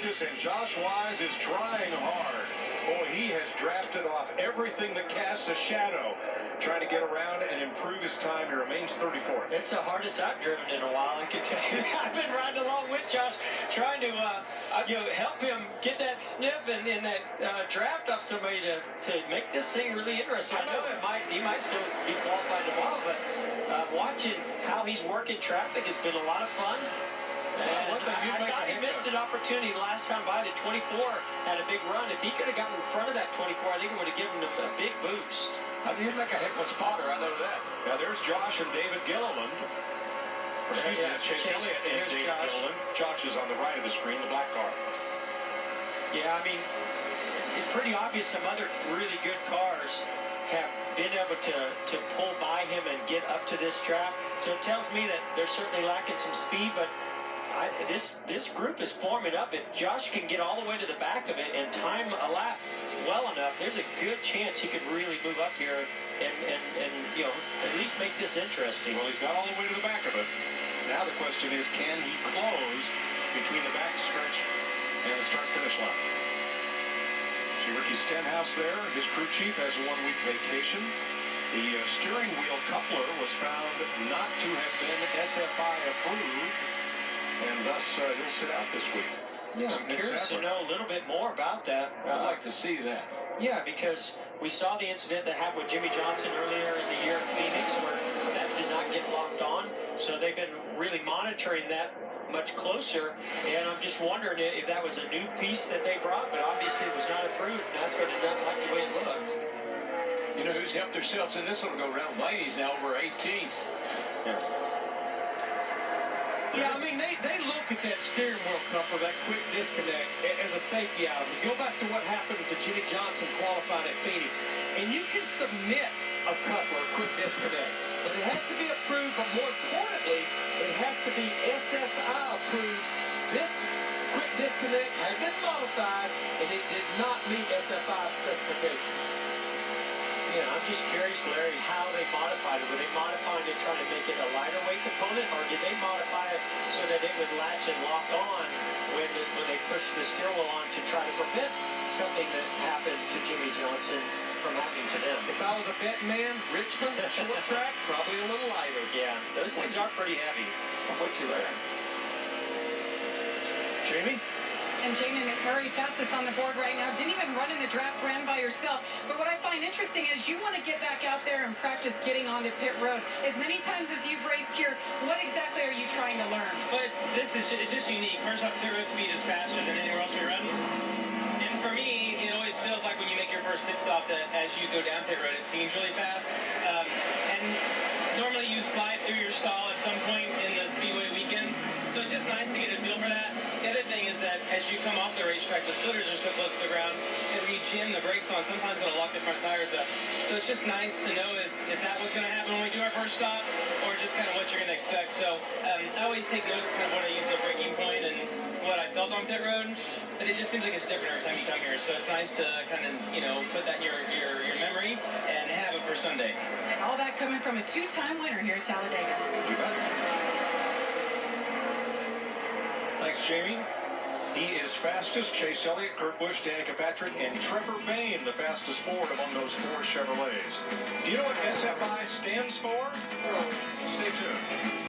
practice, and Josh Wise is trying hard. Boy, he has drafted off everything that casts a shadow, trying to get around and improve his time. He remains 34th. It's the hardest I've driven in a while, I can tell you. I've been riding along with Josh, trying to help him get that sniff and that draft off somebody to make this thing really interesting. I know he might still be qualified tomorrow, but watching how he's working traffic has been a lot of fun. And I thought he missed an opportunity last time by. The 24 had a big run. If he could have gotten in front of that 24, I think it would have given him a big boost. I mean, he'd make a heck of a spotter, I know that. Now there's Josh and David Gilliland. Excuse me, that's Chase Elliott and David Gilliland. Josh is on the right of the screen, the black car. Yeah, I mean, it's pretty obvious some other really good cars have been able to pull by him and get up to this track. So it tells me that they're certainly lacking some speed, but this group is forming up. If Josh can get all the way to the back of it and time a lap well enough, there's a good chance he could really move up here and at least make this interesting. Well, he's got all the way to the back of it. Now the question is, can he close between the back stretch and the start-finish line? See Ricky Stenhouse there. His crew chief has a one-week vacation. The steering wheel coupler was found not to have been SFI approved, and thus he'll sit out this week. Yeah, I'm curious to know a little bit more about that. I'd like to see that. Yeah, because we saw the incident that happened with Jimmy Johnson earlier in the year in Phoenix where that did not get locked on. So they've been really monitoring that much closer, and I'm just wondering if that was a new piece that they brought, but obviously it was not approved. NASCAR did not like the way it looked. You know who's helped themselves in this one go around? Blaney's now over 18th. Yeah, I mean, they look at that steering wheel coupler, that quick disconnect, as a safety item. We go back to what happened to Jimmy Johnson qualifying at Phoenix, and you can submit a coupler, a quick disconnect, but it has to be approved, but more importantly, it has to be SFI approved. This quick disconnect had been modified, and it did not meet SFI specifications. Yeah, I'm just curious, Larry, how they modified it. Were they modifying it trying to make it a lighter weight component, or did they modify it so that it would latch and lock on when they pushed the steering wheel on to try to prevent something that happened to Jimmy Johnson from happening to them? If I was a betting man, Richmond, short track, probably a little lighter. Yeah, those things are pretty heavy. I'm with you there. Jamie? And Jamie McMurray, fastest on the board right now. Didn't even run in the draft, ran by yourself. But what I find interesting is you want to get back out there and practice getting onto pit road. As many times as you've raced here, what exactly are you trying to learn? Well, it's just unique. First off, pit road speed is faster than anywhere else we run. And for me, it always feels like when you make your first pit stop that as you go down pit road, it seems really fast. And normally you slide through your stall at some point in the Speedway weekends. So it's just nice to get a feel for that. The other thing is that as you come off the racetrack, the splitters are so close to the ground, and when you jam the brakes on, sometimes it'll lock the front tires up. So it's just nice to know if that was going to happen when we do our first stop, or just kind of what you're going to expect. So I always take notes kind of what I use as a braking point and what I felt on pit road, but it just seems like it's different every time you come here. So it's nice to kind of, put that in your memory and have it for Sunday. And all that coming from a two-time winner here at Talladega. You bet. Thanks, Jamie. He is fastest. Chase Elliott, Kurt Busch, Danica Patrick, and Trevor Bayne, the fastest forward among those four Chevrolets. Do you know what SFI stands for? Stay tuned.